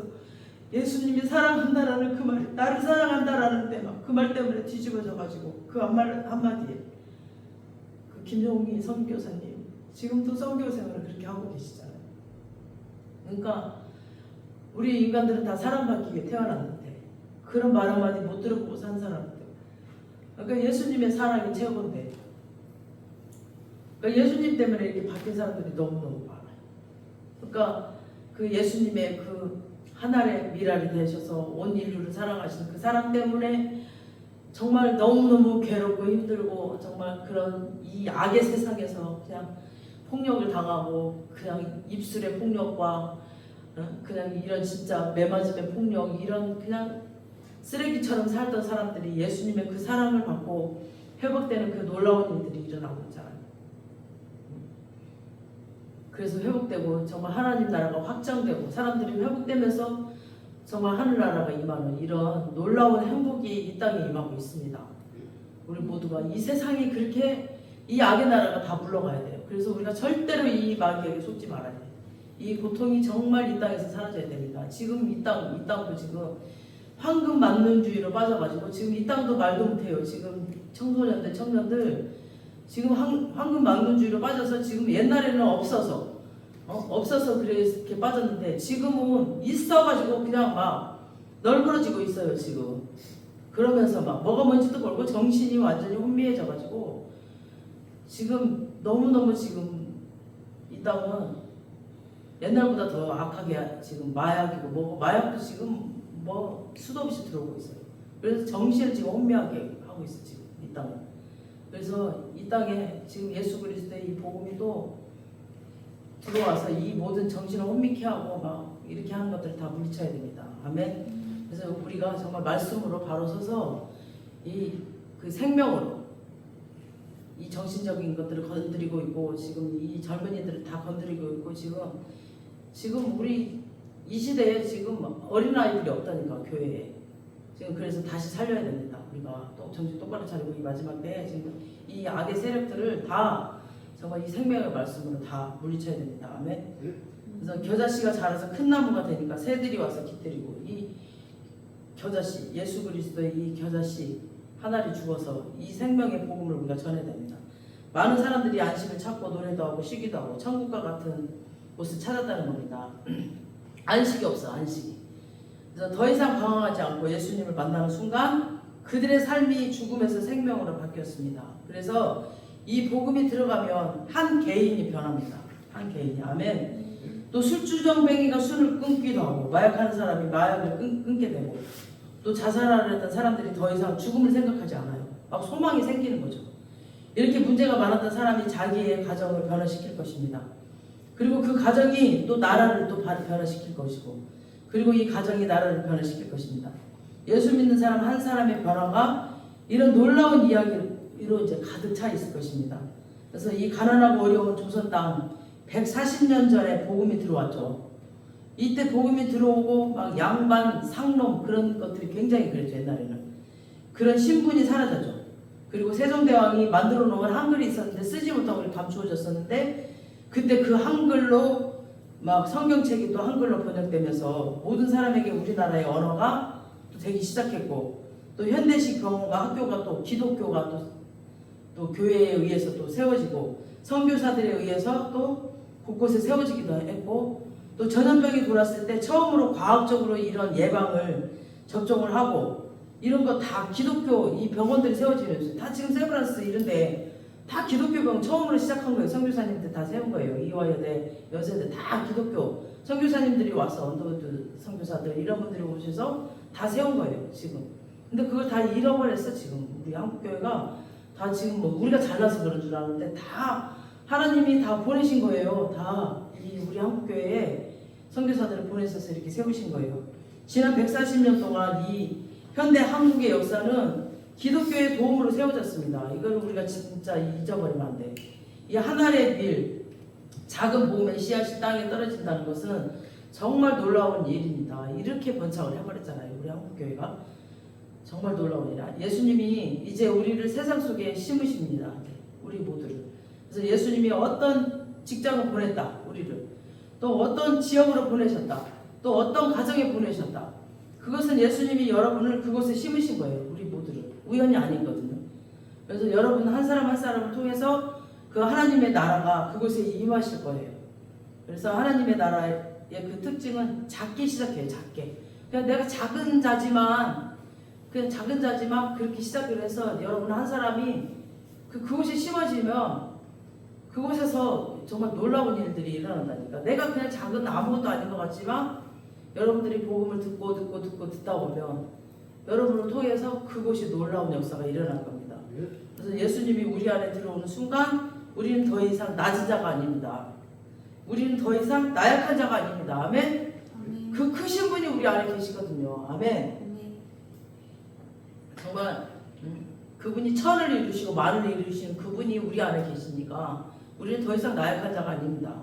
예수님이 사랑한다라는 그 말, 나를 사랑한다라는 막 그 말 때문에 뒤집어져가지고 그 한마디에 그 김종희 선교사님 지금도 선교 생활을 그렇게 하고 계시잖아요. 그러니까 우리 인간들은 다 사랑받기 위해 태어났는데 그런 말 한마디 못 들어보고 산 사람들. 그러니까 예수님의 사랑이 최고인데, 그러니까 예수님 때문에 이렇게 바뀐 사람들이 너무너무 많아요. 그러니까 그 예수님의 그 하나의 미랄이 되셔서 온 인류를 사랑하시는 그 사랑 때문에 정말 너무너무 괴롭고 힘들고 정말 그런 이 악의 세상에서 그냥 폭력을 당하고 그냥 입술의 폭력과 그냥 이런 진짜 매맞음의 폭력, 이런 그냥 쓰레기처럼 살던 사람들이 예수님의 그 사랑을 받고 회복되는 그 놀라운 일들이 일어나고 있잖아요. 그래서 회복되고 정말 하나님 나라가 확장되고 사람들이 회복되면서 정말 하늘나라가 임하는 이런 놀라운 행복이 이 땅에 임하고 있습니다. 우리 모두가 이 세상이 그렇게 이 악의 나라가 다 물러가야 돼요. 그래서 우리가 절대로 이 마귀에게 속지 말아야 돼요. 이 고통이 정말 이 땅에서 사라져야 됩니다. 지금 이 땅도 지금 황금 만능주의로 빠져가지고 지금 이 땅도 말도 못해요. 지금 청년들 지금 황금 만능주의로 빠져서 지금 옛날에는 없어서 그렇게 빠졌는데 지금은 있어가지고 그냥 막 널브러지고 있어요 지금. 그러면서 막 뭐가 뭔지도 모르고 정신이 완전히 혼미해져가지고 지금 너무너무 지금 이 땅은 옛날보다 더 악하게 지금 마약이고 뭐고 마약도 지금 뭐 수도 없이 들어오고 있어요. 그래서 정신을 지금 혼미하게 하고 있어 지금 이 땅은. 그래서 이 땅에 지금 예수 그리스도의 이 복음이 또 들어와서 이 모든 정신을 혼미케 하고 막 이렇게 하는 것들을 다 물리쳐야 됩니다. 아멘. 그래서 우리가 정말 말씀으로 바로 서서 이 그 생명으로 이 정신적인 것들을 건드리고 있고 지금 이 젊은이들을 다 건드리고 있고 지금 우리 이 시대에 지금 어린아이들이 없다니까 교회에. 지금 그래서 다시 살려야 됩니다. 우리가 또 정신 똑바로 차리고 이 마지막 때에 지금 이 악의 세력들을 다 정말 이 생명의 말씀으로 다 물리쳐야 됩니다. 아멘. 그래서 겨자씨가 자라서 큰 나무가 되니까 새들이 와서 깃들이고 이 겨자씨 예수 그리스도의 이 겨자씨 하나를 주어서 이 생명의 복음을 우리가 전해야 됩니다. 많은 사람들이 안식을 찾고 노래도 하고 쉬기도 하고 천국과 같은 곳을 찾았다는 겁니다. 안식이 없어 안식이. 그래서 더 이상 방황하지 않고 예수님을 만나는 순간 그들의 삶이 죽음에서 생명으로 바뀌었습니다. 그래서 이 복음이 들어가면 한 개인이 변합니다. 한 개인이. 아멘. 또 술주정뱅이가 술을 끊기도 하고 마약하는 사람이 마약을 끊게 되고 또 자살하려 했던 사람들이 더 이상 죽음을 생각하지 않아요. 막 소망이 생기는 거죠. 이렇게 문제가 많았던 사람이 자기의 가정을 변화시킬 것입니다. 그리고 그 가정이 또 나라를 또 변화시킬 것이고 그리고 이 가정이 나라를 변화시킬 것입니다. 예수 믿는 사람 한 사람의 변화가 이런 놀라운 이야기로 이제 가득 차 있을 것입니다. 그래서 이 가난하고 어려운 조선 땅 140년 전에 복음이 들어왔죠. 이때 복음이 들어오고 막 양반, 상놈 그런 것들이 굉장히 그랬죠. 옛날에는. 그런 신분이 사라졌죠. 그리고 세종대왕이 만들어 놓은 한글이 있었는데 쓰지 못하고 감추어졌었는데 그때 그 한글로 막 성경책이 또 한글로 번역되면서 모든 사람에게 우리나라의 언어가 또 되기 시작했고 또 현대식 병원과 학교가 또 기독교가 또 교회에 의해서 또 세워지고 선교사들에 의해서 또 곳곳에 세워지기도 했고 또 전염병이 돌았을 때 처음으로 과학적으로 이런 예방을 접종을 하고 이런 거 다 기독교 이 병원들이 세워지면서 다 지금 세브란스 이런데 다 기독교 병원 처음으로 시작한 거예요. 선교사님들 다 세운 거예요. 이화여대, 여세대 다 기독교 선교사님들이 와서 언더우드 선교사들 이런 분들이 오셔서 다 세운 거예요. 지금. 근데 그걸 다 잃어버렸어. 지금 우리 한국교회가 다 지금 뭐 우리가 잘나서 그런 줄 아는데 다 하나님이 다 보내신 거예요. 다 이 우리 한국교회에 선교사들을 보내셔서 이렇게 세우신 거예요. 지난 140년 동안 이 현대 한국의 역사는 기독교의 도움으로 세워졌습니다. 이걸 우리가 진짜 잊어버리면 안 돼. 이 한 알의 밀, 작은 복음의 씨앗이 땅에 떨어진다는 것은 정말 놀라운 일입니다. 이렇게 번창을 해버렸잖아요. 우리 한국교회가. 정말 놀라운 일이야. 예수님이 이제 우리를 세상 속에 심으십니다. 우리 모두를. 그래서 예수님이 어떤 직장을 보냈다. 우리를. 또 어떤 지역으로 보내셨다. 또 어떤 가정에 보내셨다. 그것은 예수님이 여러분을 그곳에 심으신 거예요. 우리 모두를. 우연이 아니거든요. 그래서 여러분 한 사람 한 사람을 통해서 그 하나님의 나라가 그곳에 임하실 거예요. 그래서 하나님의 나라의 그 특징은 작게 시작해요. 작게. 그냥 내가 작은 자지만 그렇게 시작을 해서 여러분 한 사람이 그곳에 심어지면 그곳에서 정말 놀라운 일들이 일어난다니까. 내가 그냥 작은 아무것도 아닌 것 같지만 여러분들이 복음을 듣다 보면 여러분을 통해서 그곳이 놀라운 역사가 일어날 겁니다. 그래서 예수님이 우리 안에 들어오는 순간 우리는 더 이상 낮은 자가 아닙니다. 우리는 더 이상 나약한 자가 아닙니다. 아멘. 그 크신 분이 우리 안에 계시거든요. 아멘. 정말 그분이 천을 이루시고 만을 이루시는 그분이 우리 안에 계시니까 우리는 더 이상 나약한 자가 아닙니다.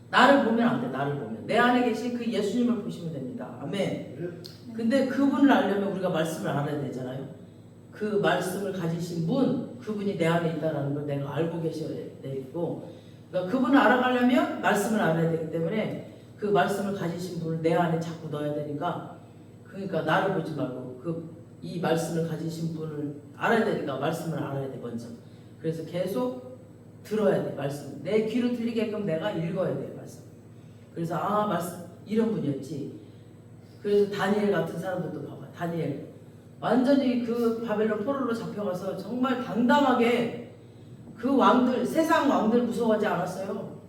나를 보면 안 돼. 나를 보면 내 안에 계신 그 예수님을 보시면 됩니다. 아멘. 근데 그분을 알려면 우리가 말씀을 알아야 되잖아요. 그 말씀을 가지신 분, 그분이 내 안에 있다는 걸 내가 알고 계셔야 되고, 그러니까 그분을 알아가려면 말씀을 알아야 되기 때문에 그 말씀을 가지신 분을 내 안에 자꾸 넣어야 되니까, 그러니까 나를 보지 말고 이 말씀을 가지신 분을 알아야 되니까 말씀을 알아야 돼 먼저. 그래서 계속 들어야 돼. 말씀. 내 귀로 들리게끔 내가 읽어야 돼. 말씀. 그래서 말씀 이런 분이었지. 그래서 다니엘 같은 사람들도 봐봐. 다니엘 완전히 그 바벨론 포로로 잡혀가서 정말 당당하게 그 왕들, 세상 왕들 무서워하지 않았어요.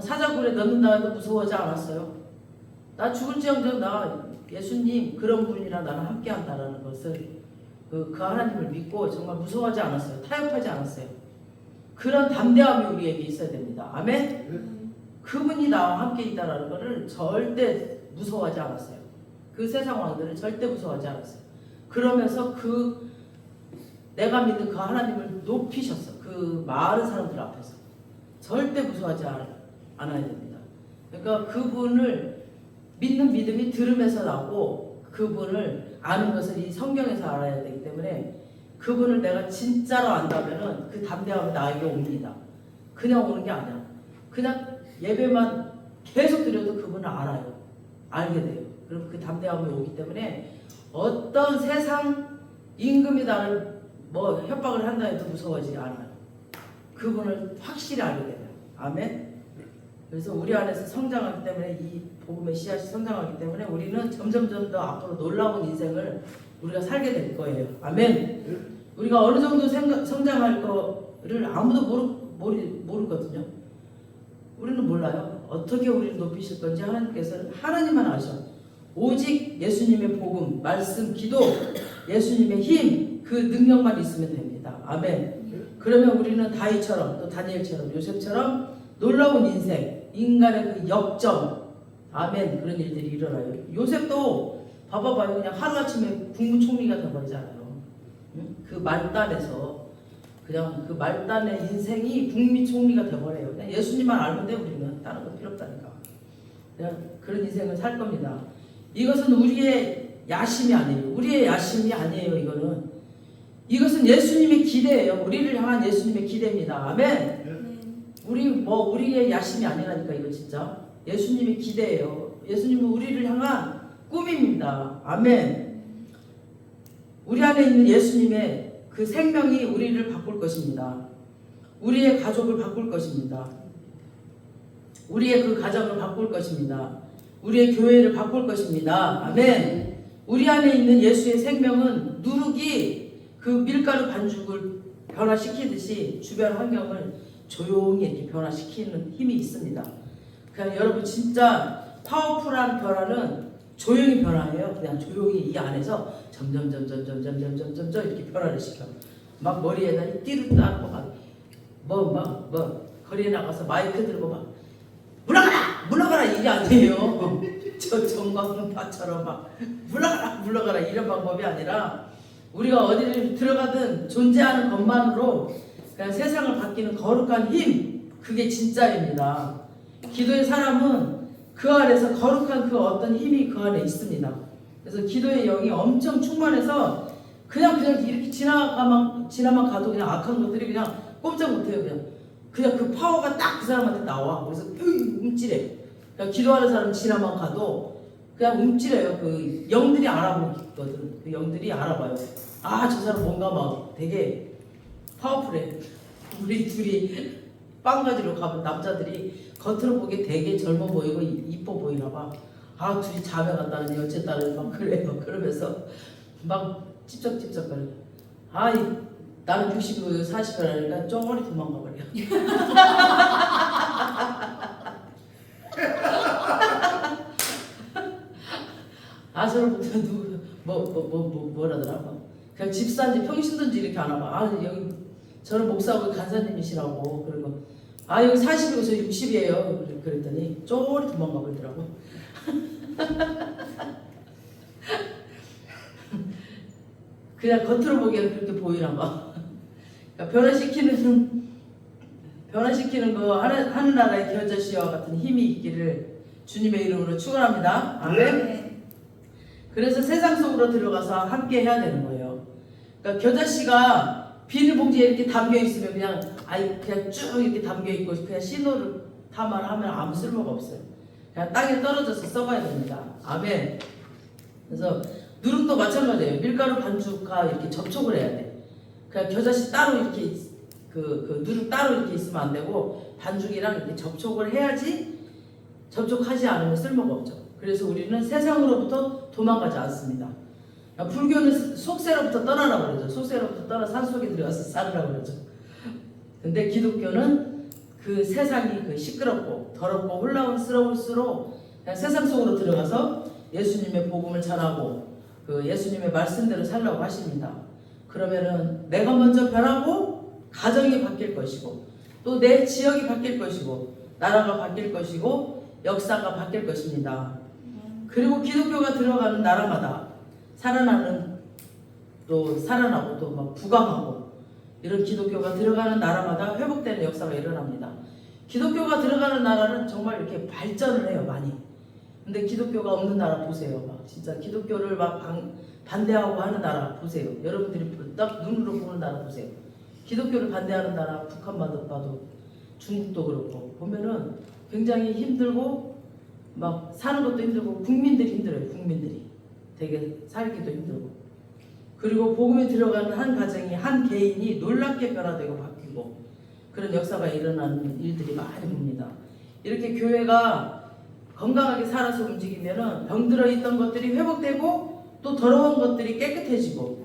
사자굴에 넣는다 해도 무서워하지 않았어요. 나 죽을지언정 나 예수님 그런 분이랑 나는 함께한다라는 것을 그 하나님을 믿고 정말 무서워하지 않았어요. 타협하지 않았어요. 그런 담대함이 우리에게 있어야 됩니다. 아멘? 그분이 나와 함께 있다라는 것을 절대 무서워하지 않았어요. 그 세상 왕들은 절대 무서워하지 않았어요. 그러면서 내가 믿는 그 하나님을 높이셨어. 그 많은 사람들 앞에서 절대 무서워하지 않아야 됩니다. 그러니까 그분을 믿는 믿음이 들음에서 나고 그분을 아는 것을 이 성경에서 알아야 되기 때문에 그분을 내가 진짜로 안다면은 그 담대함이 나에게 옵니다. 그냥 오는 게 아니야. 그냥 예배만 계속 드려도 그분을 알아요. 알게 돼요. 그럼 그 담대함이 오기 때문에 어떤 세상 임금이 나를 협박을 한다 해도 무서워하지 않아요. 그분을 확실히 알게 돼요. 아멘. 그래서 우리 안에서 성장하기 때문에 이 복음의 씨앗이 성장하기 때문에 우리는 점점점 더 앞으로 놀라운 인생을 우리가 살게 될 거예요. 아멘. 우리가 어느 정도 성장할 거를 아무도 모르거든요. 우리는 몰라요. 어떻게 우리를 높이실 건지 하나님께서는 하나님만 아셔. 오직 예수님의 복음, 말씀, 기도, 예수님의 힘, 그 능력만 있으면 됩니다. 아멘. 그러면 우리는 다윗처럼 또 다니엘처럼 요셉처럼 놀라운 인생, 인간의 그 역정, 아멘, 그런 일들이 일어나요. 요셉도 봐봐요. 그냥 하루아침에 국무총리가 돼버리잖아요. 그 말단에서 그냥 그 말단의 인생이 국무총리가 돼버려요. 그냥 예수님만 알면 돼. 우리는 다른 거 필요 없다니까. 그냥 그런 인생을 살 겁니다. 이것은 우리의 야심이 아니에요. 우리의 야심이 아니에요. 이것은 예수님의 기대예요. 우리를 향한 예수님의 기대입니다. 아멘. 우리의 야심이 아니라니까. 이거 진짜 예수님의 기대예요. 예수님은 우리를 향한 꿈입니다. 아멘. 우리 안에 있는 예수님의 그 생명이 우리를 바꿀 것입니다. 우리의 가족을 바꿀 것입니다. 우리의 그 가정을 바꿀 것입니다. 우리의 교회를 바꿀 것입니다. 아멘. 우리 안에 있는 예수의 생명은 누룩이 그 밀가루 반죽을 변화시키듯이 주변 환경을 조용히 이렇게 변화시키는 힘이 있습니다. 그냥 여러분 진짜 파워풀한 변화는 조용히 변화해요. 그냥 조용히 이 안에서 점점 이렇게 변화를 시켜. 막 머리에다 띠를 따고 막 거리에 나가서 마이크 들고 막 물러가라 이게 아니에요. 저 전광판처럼 막 물러가라 이런 방법이 아니라 우리가 어디를 들어가든 존재하는 것만으로 그냥 세상을 바뀌는 거룩한 힘, 그게 진짜입니다. 기도의 사람은 그 안에서 거룩한 그 어떤 힘이 그 안에 있습니다. 그래서 기도의 영이 엄청 충만해서 그냥 이렇게 지나만 가도 그냥 악한 것들이 그냥 꼼짝 못해요. 그냥 그 파워가 딱 그 사람한테 나와. 그래서 움찔해. 그러니까 기도하는 사람 지나만 가도 그냥 움찔해요. 그 영들이 알아보거든. 그 영들이 알아봐요. 아, 저 사람 뭔가 막 되게 파워풀해. 우리 둘이 빵 가지러 가면 남자들이 겉으로 보기에 되게 젊어 보이고 이뻐 보이나 봐. 아, 둘이 자매 같다느니 어쨌다느니 막 그래요. 그러면서 막 찝쩍찝쩍거려. 나는 60이고 40이라니까 쪼그리 도망가 버려. 서로부터 뭐라더라. 그냥 집사인지 평신도인지 이렇게 안 와봐. 여기 저는 목사하고 간사님이시라고. 그리고 여기 40이고 저 60이에요. 그랬더니 쪼그리 도망가 버리더라고. 그냥 겉으로 보기에는 그렇게 보이나 봐. 그러니까 변화시키는 거 하늘나라의 겨자씨와 같은 힘이 있기를 주님의 이름으로 축원합니다. 아멘. 그래서 세상 속으로 들어가서 함께 해야 되는 거예요. 그러니까 겨자씨가 비닐봉지에 이렇게 담겨 있으면 그냥 쭉 이렇게 담겨 있고 그냥 신호를 타만 하면 아무 쓸모가 없어요. 그냥 땅에 떨어져서 썩어야 됩니다. 아멘. 그래서 누룩도 마찬가지예요. 밀가루 반죽과 이렇게 접촉을 해야 돼. 그냥 겨자씨 따로 이렇게 그 누룩 따로 이렇게 있으면 안 되고 반죽이랑 이렇게 접촉을 해야지. 접촉하지 않으면 쓸모가 없죠. 그래서 우리는 세상으로부터 도망가지 않습니다. 불교는 속세로부터 떠나라고 그러죠. 속세로부터 떠나 산속에 들어가서 살으라고 그러죠. 근데 기독교는 그 세상이 그 시끄럽고 더럽고 혼란스러울수록 그냥 세상 속으로 들어가서 예수님의 복음을 전하고 그 예수님의 말씀대로 살라고 하십니다. 그러면은 내가 먼저 변하고 가정이 바뀔 것이고 또 내 지역이 바뀔 것이고 나라가 바뀔 것이고 역사가 바뀔 것입니다. 그리고 기독교가 들어가는 나라마다 살아나는 또 살아나고 또 막 부강하고 이런 기독교가 들어가는 나라마다 회복되는 역사가 일어납니다. 기독교가 들어가는 나라는 정말 이렇게 발전을 해요, 많이. 근데 기독교가 없는 나라 보세요. 막 진짜 기독교를 막 반대하고 하는 나라 보세요. 여러분들이 딱 눈으로 보는 나라 보세요. 기독교를 반대하는 나라 북한만 봐도 중국도 그렇고 보면은 굉장히 힘들고 막 사는 것도 힘들고 국민들이 힘들어요. 국민들이 되게 살기도 힘들고 그리고 복음이 들어가는 한 가정이 한 개인이 놀랍게 변화되고 바뀌고 그런 역사가 일어나는 일들이 많이 봅니다. 이렇게 교회가 건강하게 살아서 움직이면은 병들어 있던 것들이 회복되고 또 더러운 것들이 깨끗해지고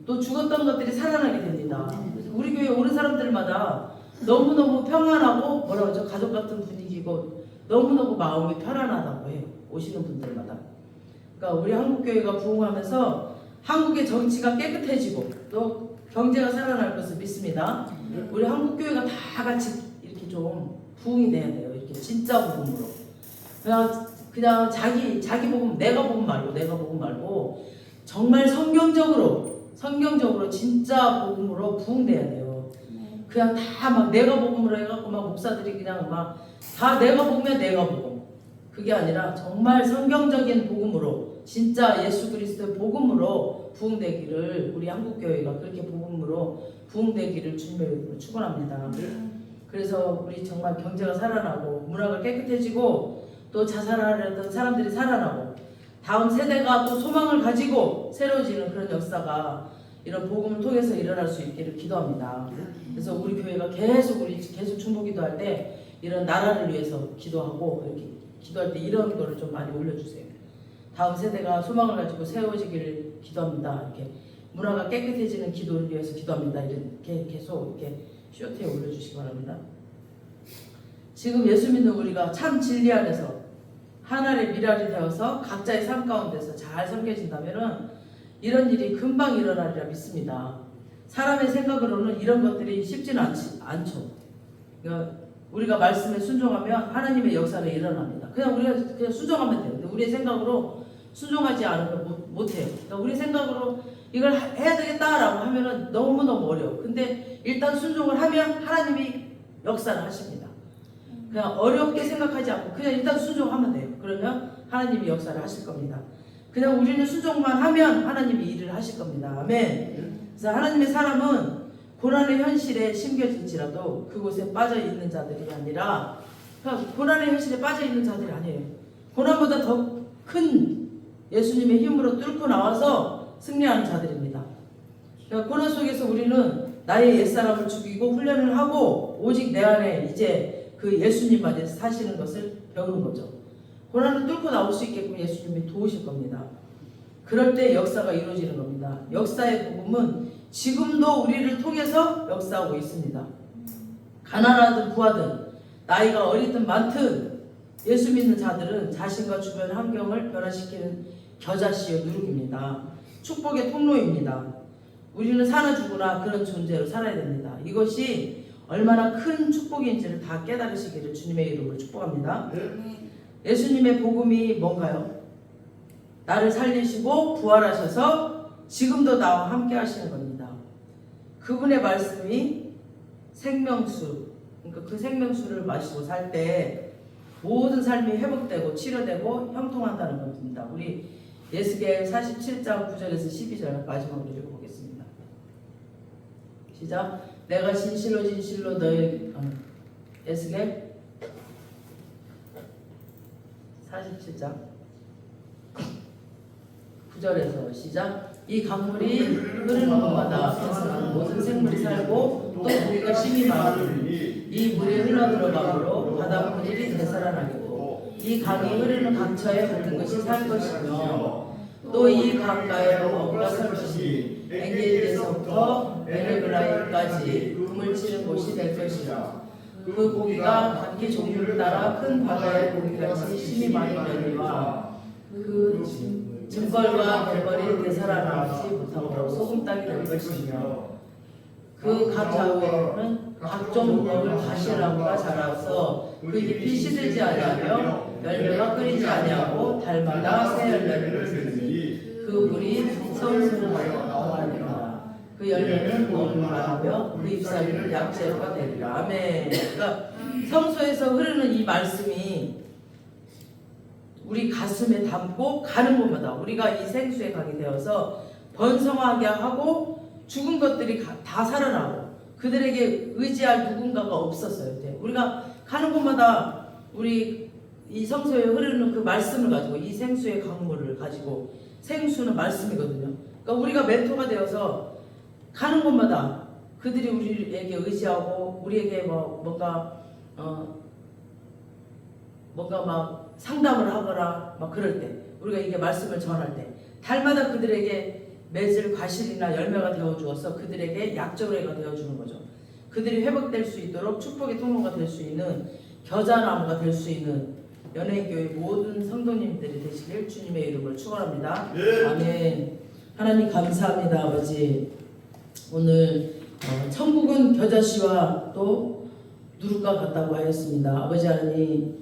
또 죽었던 것들이 살아나게 됩니다. 우리 교회 오는 사람들마다 너무너무 평안하고 뭐라 그러죠? 가족 같은 분위기고 너무너무 마음이 편안하다고 해요. 오시는 분들마다. 그러니까 우리 한국교회가 부흥하면서 한국의 정치가 깨끗해지고 또 경제가 살아날 것을 믿습니다. 우리 한국교회가 다 같이 이렇게 좀 부흥이 돼야 돼요. 이렇게 진짜 복음으로. 그냥 자기 복음, 내가 복음 말고 정말 성경적으로 진짜 복음으로 부흥돼야 돼요. 그냥 다 막 내가 복음으로 해갖고 막 목사들이 그냥 막 다 내가 복음이야 내가 복음. 그게 아니라 정말 성경적인 복음으로 진짜 예수 그리스도의 복음으로 부흥되기를 우리 한국교회가 그렇게 복음으로 부흥되기를 주님의 축원합니다. 그래서 우리 정말 경제가 살아나고 문화가 깨끗해지고 또 자살하려던 사람들이 살아나고 다음 세대가 또 소망을 가지고 새로워지는 그런 역사가 이런 복음을 통해서 일어날 수 있기를 기도합니다. 그래서 우리 교회가 계속 중보기도할 때 이런 나라를 위해서 기도하고 이렇게 기도할 때 이런 거를 좀 많이 올려주세요. 다음 세대가 소망을 가지고 세워지기를 기도합니다. 이렇게 문화가 깨끗해지는 기도를 위해서 기도합니다. 이렇게 계속 이렇게 쇼트에 올려주시기 바랍니다. 지금 예수 믿는 우리가 참 진리 안에서 하나님의 미랄이 되어서 각자의 삶 가운데서 잘 섬겨진다면은 이런 일이 금방 일어나리라 믿습니다. 사람의 생각으로는 이런 것들이 쉽지는 않죠. 그러니까 우리가 말씀에 순종하면 하나님의 역사가 일어납니다. 그냥 우리가 그냥 순종하면 돼요. 근데 우리의 생각으로 순종하지 않으면 못해요. 그러니까 우리 생각으로 이걸 해야 되겠다라고 하면은 너무너무 어려워. 근데 일단 순종을 하면 하나님이 역사를 하십니다. 그냥 어렵게 생각하지 않고 그냥 일단 순종하면 돼요. 그러면 하나님이 역사를 하실 겁니다. 그냥 우리는 순종만 하면 하나님이 일을 하실 겁니다. 아멘. 그래서 하나님의 사람은 고난의 현실에 심겨질지라도 그곳에 빠져있는 자들이 아니라 그러니까 고난의 현실에 빠져있는 자들이 아니에요. 고난보다 더 큰 예수님의 힘으로 뚫고 나와서 승리하는 자들입니다. 그러니까 고난 속에서 우리는 나의 옛사람을 죽이고 훈련을 하고 오직 내 안에 이제 그 예수님 안에서 사시는 것을 배우는 거죠. 고난을 뚫고 나올 수 있게끔 예수님이 도우실 겁니다. 그럴 때 역사가 이루어지는 겁니다. 역사의 복음은 지금도 우리를 통해서 역사하고 있습니다. 가난하든 부하든 나이가 어리든 많든 예수 믿는 자들은 자신과 주변 환경을 변화시키는 겨자씨의 누룩입니다. 축복의 통로입니다. 우리는 사나 죽으나 그런 존재로 살아야 됩니다. 이것이 얼마나 큰 축복인지를 다 깨달으시기를 주님의 이름으로 축복합니다. 예수님의 복음이 뭔가요? 나를 살리시고 부활하셔서 지금도 나와 함께 하시는 겁니다. 그분의 말씀이 생명수, 그러니까 그 생명수를 마시고 살 때 모든 삶이 회복되고 치료되고 형통한다는 겁니다. 우리 예스겔 47장 9절에서 12절 마지막으로 읽어보겠습니다. 시작. 내가 진실로 너희 예스겔 47장 9절에서 시작. 이 강물이 흐르는 곳마다 사는 모든 생물이 살고 또 고기가 심히 많으니 이 물이 흘러들어가므로 바다 물이 되살아나겠고 이 강이 흐르는 강처에 모든 것이 살 것이며 또 이 강가에 먹으라 설 것이 엔게디에서부터 에레그라이까지 금을 치는 곳이 될 것이라. 그 고기가 각기 종류를 따라 큰 바다의 고기같이 힘이 많이 되니와 그 짐벌과 갯벌이 되살아나지 못하고 소금 땅이 될 것이며 그 강 좌우에는 각종 무화과 가시나무가 자라서 그 잎이 시들지 아니하며 열매가 끓이지 아니하고 달마다 새 열매를 맺으니 그 물이 성수를 나오니라. 그 열매는 너무 많으며 그 잎사귀는 약재가 되리라. 아멘. 그러니까 성소에서 흐르는 이 말씀이 우리 가슴에 담고 가는 곳마다 우리가 이 생수의 강이 되어서 번성하게 하고 죽은 것들이 다 살아나고 그들에게 의지할 누군가가 없었어요. 우리가 가는 곳마다 우리 이 성소에 흐르는 그 말씀을 가지고 이 생수의 강물을 가지고 생수는 말씀이거든요. 그러니까 우리가 멘토가 되어서 가는 곳마다 그들이 우리에게 의지하고 우리에게 뭔가 막 상담을 하거나 막 그럴 때 우리가 이게 말씀을 전할 때 달마다 그들에게 맺을 과실이나 열매가 되어 주어서 그들에게 약조례가 되어 주는 거죠. 그들이 회복될 수 있도록 축복의 통로가 될 수 있는 겨자나무가 될 수 있는 연예인교회 모든 성도님들이 되시길 주님의 이름으로 축원합니다. 아멘. 하나님 감사합니다. 아버지 오늘 천국은 겨자씨와 또 누룩과 같다고 하였습니다. 아버지 하나님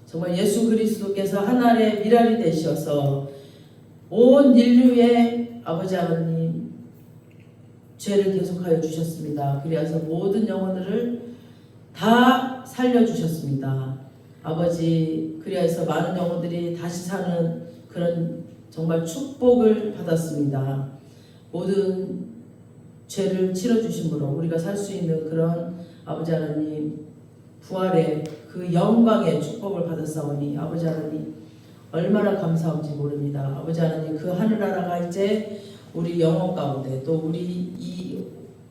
정말 예수 그리스도께서 하늘의 미랄이 되셔서 온 인류의 아버지 하나님 죄를 계속하여 주셨습니다. 그래서 모든 영혼들을 다 살려주셨습니다. 아버지 그래서 많은 영혼들이 다시 사는 그런 정말 축복을 받았습니다. 모든 죄를 치러주심으로 우리가 살 수 있는 그런 아버지 하나님 부활의 그 영광의 축복을 받았사오니 아버지 하나님 얼마나 감사한지 모릅니다. 아버지 하나님 그 하늘나라가 이제 우리 영혼 가운데 또 우리 이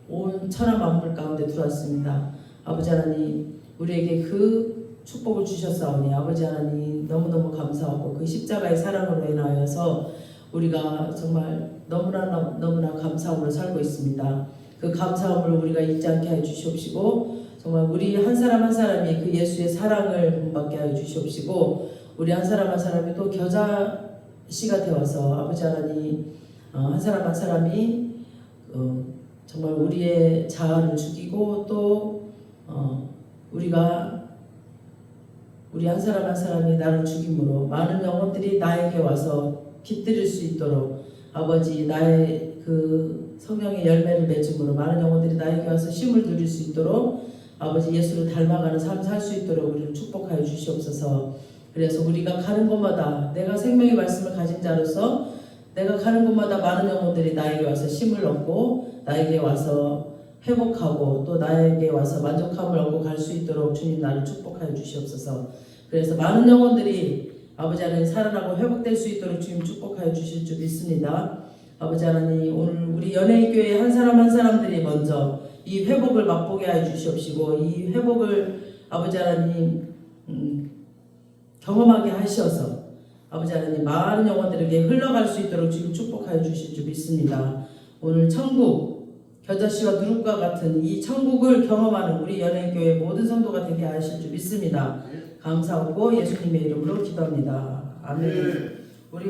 온 천하 만물 가운데 들어왔습니다. 아버지 하나님 우리에게 그 축복을 주셨사오니 아버지 하나님 너무너무 감사하고 그 십자가의 사랑으로 인하여서 우리가 정말 너무나 감사함으로 살고 있습니다. 그 감사함을 우리가 잊지 않게 해 주시옵시고 정말 우리 한 사람 한 사람이 그 예수의 사랑을 본받게 하여 주시옵시고 우리 한 사람 한 사람이 또 겨자씨가 되어서 아버지 하나님 한 사람 한 사람이 정말 우리의 자아를 죽이고 또 우리가 우리 한 사람 한 사람이 나를 죽임으로 많은 영혼들이 나에게 와서 깃들일 수 있도록 아버지 나의 그 성령의 열매를 맺음으로 많은 영혼들이 나에게 와서 쉼을 누릴 수 있도록 아버지 예수를 닮아가는 삶 살 수 있도록 우리를 축복하여 주시옵소서. 그래서 우리가 가는 곳마다 내가 생명의 말씀을 가진 자로서 내가 가는 곳마다 많은 영혼들이 나에게 와서 쉼을 얻고 나에게 와서 회복하고 또 나에게 와서 만족함을 얻고 갈 수 있도록 주님 나를 축복하여 주시옵소서. 그래서 많은 영혼들이 아버지 하나님 살아나고 회복될 수 있도록 주님 축복하여 주실 줄 믿습니다. 아버지 하나님 오늘 우리 연예인교회 한 사람 한 사람들이 먼저 이 회복을 맛보게 하여 주시옵시고 이 회복을 아버지 하나님 경험하게 하셔서 아버지 하나님 많은 영혼들에게 흘러갈 수 있도록 지금 축복하여 주실 줄 믿습니다. 오늘 천국 겨자씨와 누룩과 같은 이 천국을 경험하는 우리 연예인교회 모든 성도가 되게 하실 줄 믿습니다. 감사하고 예수님의 이름으로 기도합니다. 아멘. 우리